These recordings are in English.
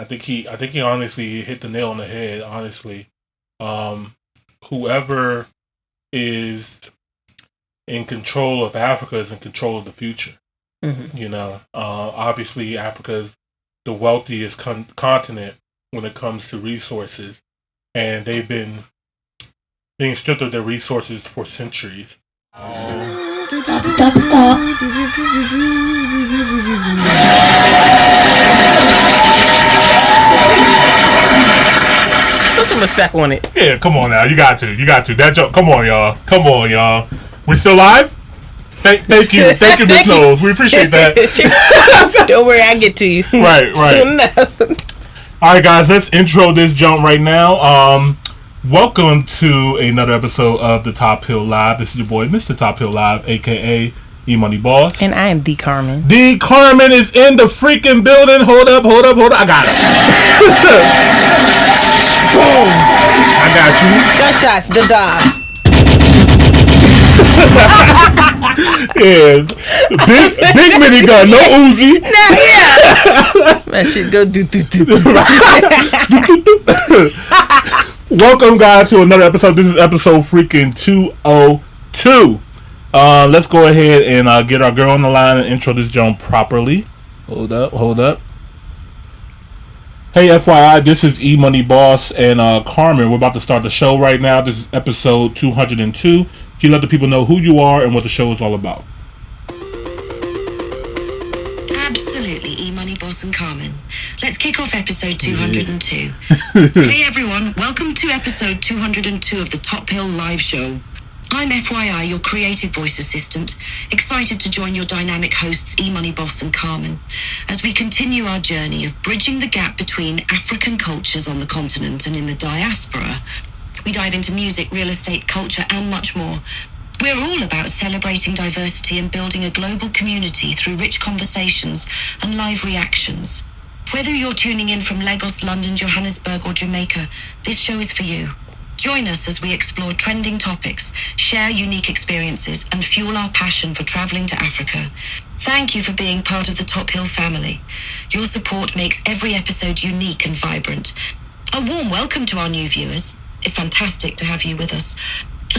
I think he honestly hit the nail on the head. Honestly, whoever is in control of Africa is in control of the future. Mm-hmm. You know, obviously Africa is the wealthiest continent when it comes to resources, and they've been being stripped of their resources for centuries. Put some respect on it. Yeah, come on now. You got to. That joke. Come on, y'all. We're still live? Thank you, Miss Knowles. We appreciate that. Don't worry, I get to you. Right. Soon enough. All right, guys. Let's intro this jump right now. Welcome to another episode of the Top Hill Live. This is your boy, Mr. Top Hill Live, aka Imani Boss. And I am D. Carmen. D. Carmen is in the freaking building. Hold up. I got it. Boom. I got you. Gunshots, the dog. Yeah. Big minigun, no Uzi. Nah, yeah. That shit go do. Welcome, guys, to another episode. This is episode freaking 202. Let's go ahead and get our girl on the line and intro this jump properly. Hold up. Hey, FYI, this is E-Money Boss and Carmen. We're about to start the show right now. This is episode 202. Can you let the people know who you are and what the show is all about? Absolutely, E-Money Boss and Carmen. Let's kick off episode 202. Hey everyone, welcome to episode 202 of the Top Hill Live Show. I'm FYI, your creative voice assistant, excited to join your dynamic hosts E-Money Boss and Carmen as we continue our journey of bridging the gap between African cultures on the continent and in the diaspora. We dive into music, real estate, culture, and much more. We're all about celebrating diversity and building a global community through rich conversations and live reactions. Whether you're tuning in from Lagos, London, Johannesburg, or Jamaica, this show is for you. Join us as we explore trending topics, share unique experiences, and fuel our passion for traveling to Africa. Thank you for being part of the Top Hill family. Your support makes every episode unique and vibrant. A warm welcome to our new viewers. It's fantastic to have you with us.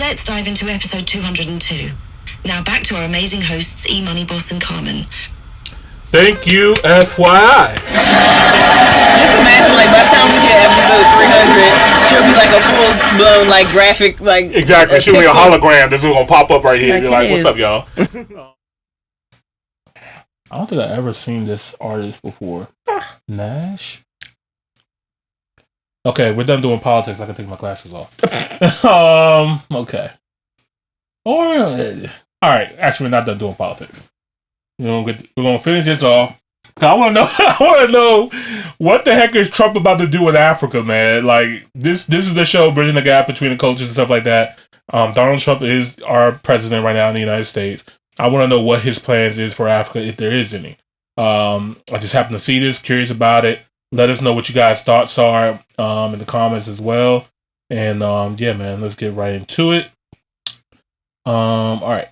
Let's dive into episode 202. Now back to our amazing hosts, E-Money Boss and Carmen. Thank you, FYI. Just imagine, like, by the time we get episode 300, she'll be like a full-blown, like, graphic, like... Exactly. She'll be a hologram that's going to pop up right here. You're like, what's up, y'all? I don't think I've ever seen this artist before. Nash? Okay, we're done doing politics. I can take my glasses off. Okay. All right. Actually, we're not done doing politics. We're gonna finish this off. I want to know what the heck is Trump about to do with Africa, man? Like this is the show bridging the gap between the cultures and stuff like that. Donald Trump is our president right now in the United States. I want to know what his plans is for Africa, if there is any. I just happen to see this, curious about it. Let us know what you guys' thoughts are in the comments as well. And yeah, man, let's get right into it. All right.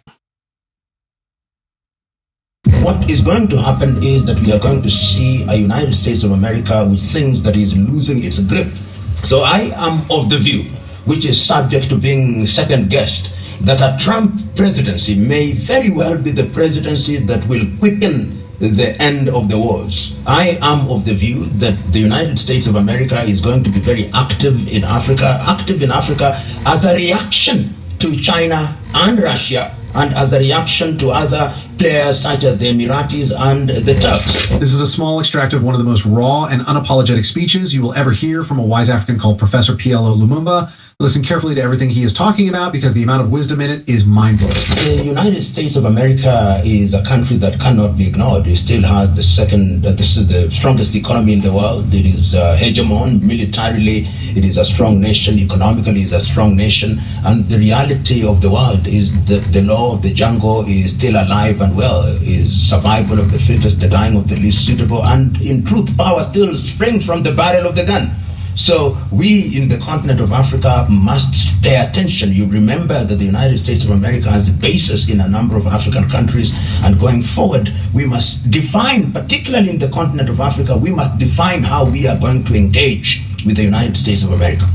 What is going to happen is that we are going to see a United States of America which thinks that is losing its grip. So I am of the view, which is subject to being second guessed, that a Trump presidency may very well be the presidency that will quicken the end of the wars. I am of the view that the United States of America is going to be very active in Africa as a reaction to China and Russia, and as a reaction to other players such as the Emiratis and the Turks. This is a small extract of one of the most raw and unapologetic speeches you will ever hear from a wise African called Professor PLO Lumumba. Listen carefully to everything he is talking about because the amount of wisdom in it is mind-blowing. The United States of America is a country that cannot be ignored. It still has the strongest economy in the world. It is hegemon militarily. It is a strong nation. Economically, it is a strong nation. And the reality of the world is that the law of the jungle is still alive and well. Is survival of the fittest, the dying of the least suitable. And in truth, power still springs from the barrel of the gun. So we in the continent of Africa must pay attention. You remember that the United States of America has a basis in a number of African countries, and going forward, we must define, particularly in the continent of Africa, we must define how we are going to engage with the United States of America.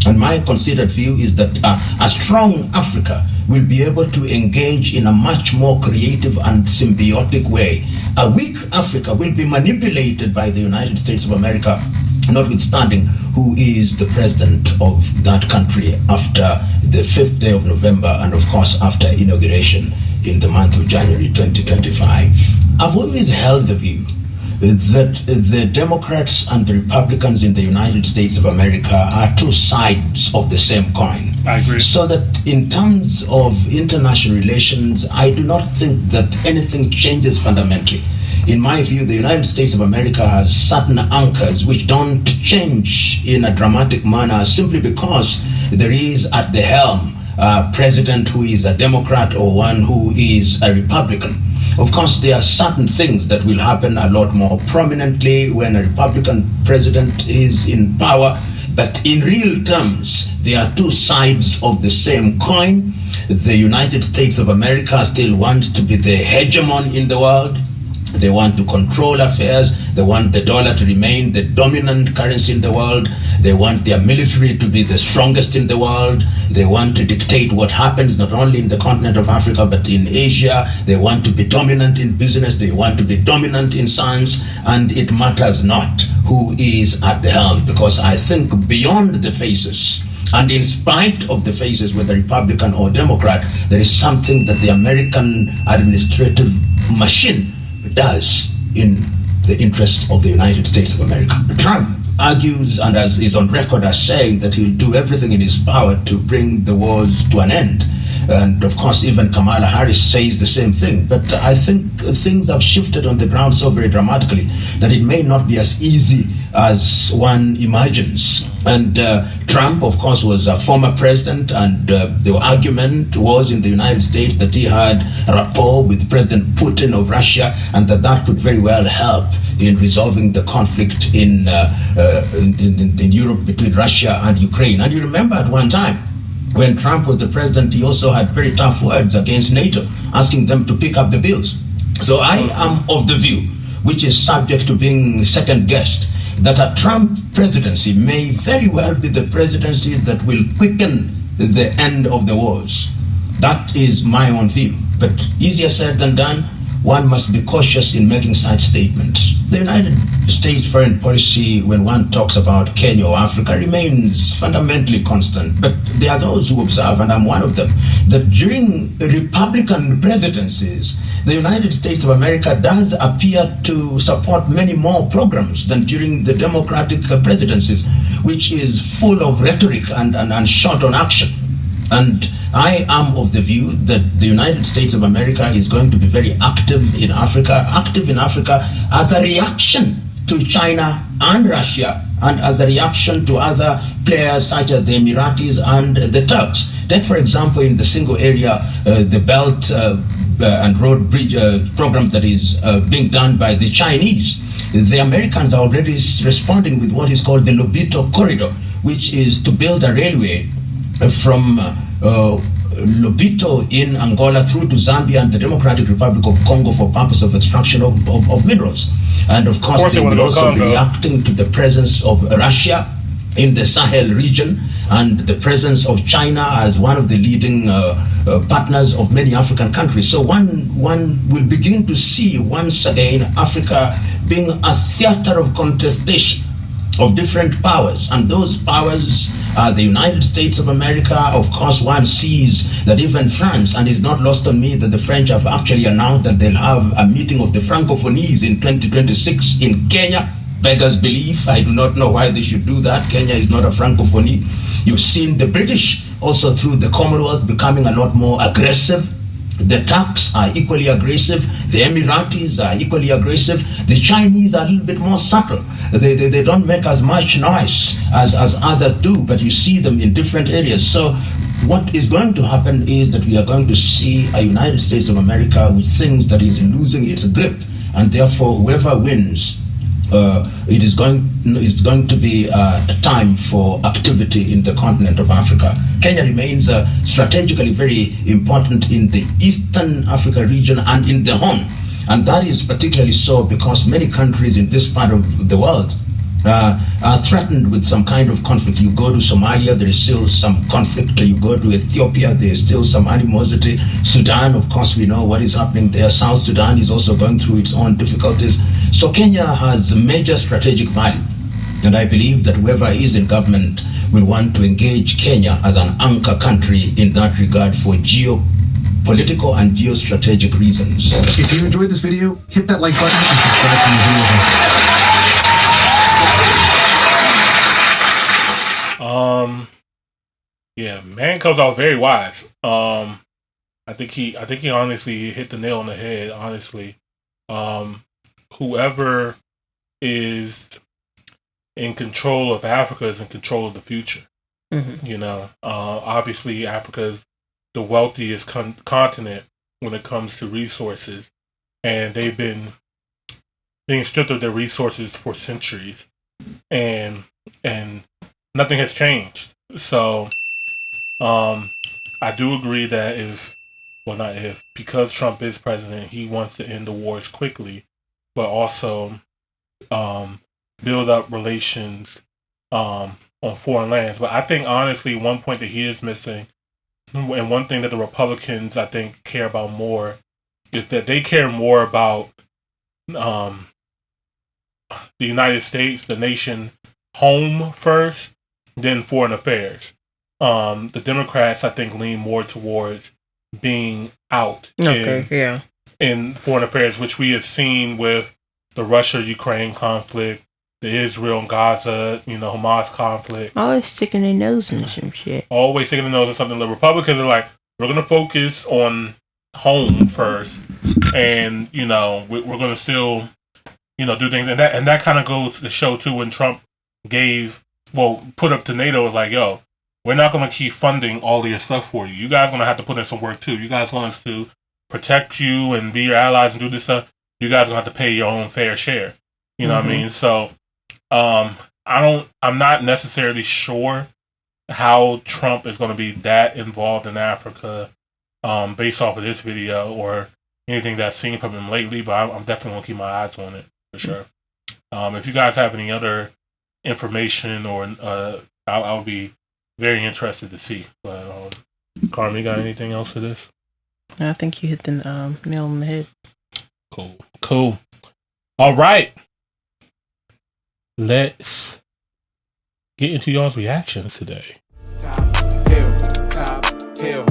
And my considered view is that a strong Africa will be able to engage in a much more creative and symbiotic way. A weak Africa will be manipulated by the United States of America, notwithstanding who is the president of that country after the 5th day of November, and of course after inauguration in the month of January 2025. I've always held the view that the Democrats and the Republicans in the United States of America are two sides of the same coin. I agree. So that in terms of international relations, I do not think that anything changes fundamentally. In my view, the United States of America has certain anchors which don't change in a dramatic manner simply because there is at the helm a president who is a Democrat or one who is a Republican. Of course, there are certain things that will happen a lot more prominently when a Republican president is in power, but in real terms, there are two sides of the same coin. The United States of America still wants to be the hegemon in the world. They want to control affairs. They want the dollar to remain the dominant currency in the world. They want their military to be the strongest in the world. They want to dictate what happens not only in the continent of Africa, but in Asia. They want to be dominant in business. They want to be dominant in science. And it matters not who is at the helm, because I think beyond the faces, and in spite of the faces, whether Republican or Democrat, there is something that the American administrative machine does in the interest of the United States of America. Trump argues and is on record as saying that he'll do everything in his power to bring the wars to an end. And of course, even Kamala Harris says the same thing. But I think things have shifted on the ground so very dramatically that it may not be as easy as one imagines. And Trump, of course, was a former president, and the argument was in the United States that he had a rapport with President Putin of Russia, and that could very well help in resolving the conflict in Europe between Russia and Ukraine. And you remember at one time, when Trump was the president, he also had very tough words against NATO, asking them to pick up the bills. So I am of the view, which is subject to being second guessed, that a Trump presidency may very well be the presidency that will quicken the end of the wars. That is my own view, but easier said than done. One must be cautious in making such statements. The United States foreign policy, when one talks about Kenya or Africa, remains fundamentally constant. But there are those who observe, and I'm one of them, that during Republican presidencies, the United States of America does appear to support many more programs than during the Democratic presidencies, which is full of rhetoric and short on action. And I am of the view that the United States of America is going to be very active in Africa as a reaction to China and Russia, and as a reaction to other players such as the Emiratis and the Turks. Take, for example, in the single area, the Belt and Road Bridge program that is being done by the Chinese. The Americans are already responding with what is called the Lobito Corridor, which is to build a railway from Lobito in Angola through to Zambia and the Democratic Republic of Congo for purpose of extraction of minerals. And of course they will also be reacting to the presence of Russia in the Sahel region and the presence of China as one of the leading partners of many African countries. So one will begin to see once again Africa being a theater of contestation of different powers, and those powers are the United States of America. Of course, one sees that even France, and it's not lost on me that the French have actually announced that they'll have a meeting of the Francophonies in 2026 in Kenya. Beggars belief. I do not know why they should do that. Kenya is not a Francophonie. You've seen the British also through the Commonwealth becoming a lot more aggressive. The Turks are equally aggressive. The Emiratis are equally aggressive. The Chinese are a little bit more subtle. They don't make as much noise as others do, but you see them in different areas. So what is going to happen is that we are going to see a United States of America with things that is losing its grip, and therefore whoever wins it's going to be a time for activity in the continent of Africa. Kenya remains strategically very important in the Eastern Africa region and in the Horn. And that is particularly so because many countries in this part of the world are threatened with some kind of conflict. You go to Somalia, there is still some conflict. You go to Ethiopia, there is still some animosity. Sudan, of course, we know what is happening there. South Sudan is also going through its own difficulties. So Kenya has major strategic value. And I believe that whoever is in government will want to engage Kenya as an anchor country in that regard for geopolitical and geostrategic reasons. If you enjoyed this video, hit that like button and subscribe to the video. Yeah, man comes out very wise. I think he honestly hit the nail on the head, honestly. Whoever is in control of Africa is in control of the future. Mm-hmm. You know, obviously Africa is the wealthiest continent when it comes to resources, and they've been being stripped of their resources for centuries, and nothing has changed. So, I do agree that because Trump is president, he wants to end the wars quickly, but also build up relations on foreign lands. But I think honestly, one point that he is missing, and one thing that the Republicans I think care about more, is that they care more about the United States, the nation, home first, than foreign affairs. The Democrats, I think, lean more towards being out in foreign affairs, which we have seen with the Russia-Ukraine conflict, the Israel and Gaza, Hamas conflict. Always sticking their nose in some shit. Always sticking their nose in something. The Republicans are like, we're going to focus on home first, and we're going to still do things, and that kind of goes to show too when Trump put up to NATO was like, yo, we're not going to keep funding all of your stuff for you. You guys are going to have to put in some work too. You guys want us to protect you and be your allies and do this stuff. You guys are going to have to pay your own fair share. You know what I mean? So, I'm not necessarily sure how Trump is going to be that involved in Africa, based off of this video or anything that's seen from him lately, but I'm definitely going to keep my eyes on it for sure. If you guys have any other information or I would be very interested to see. But Carmen, you got anything else for this? I think you hit the nail on the head. Cool. All right. Let's get into y'all's reactions today. Top hill.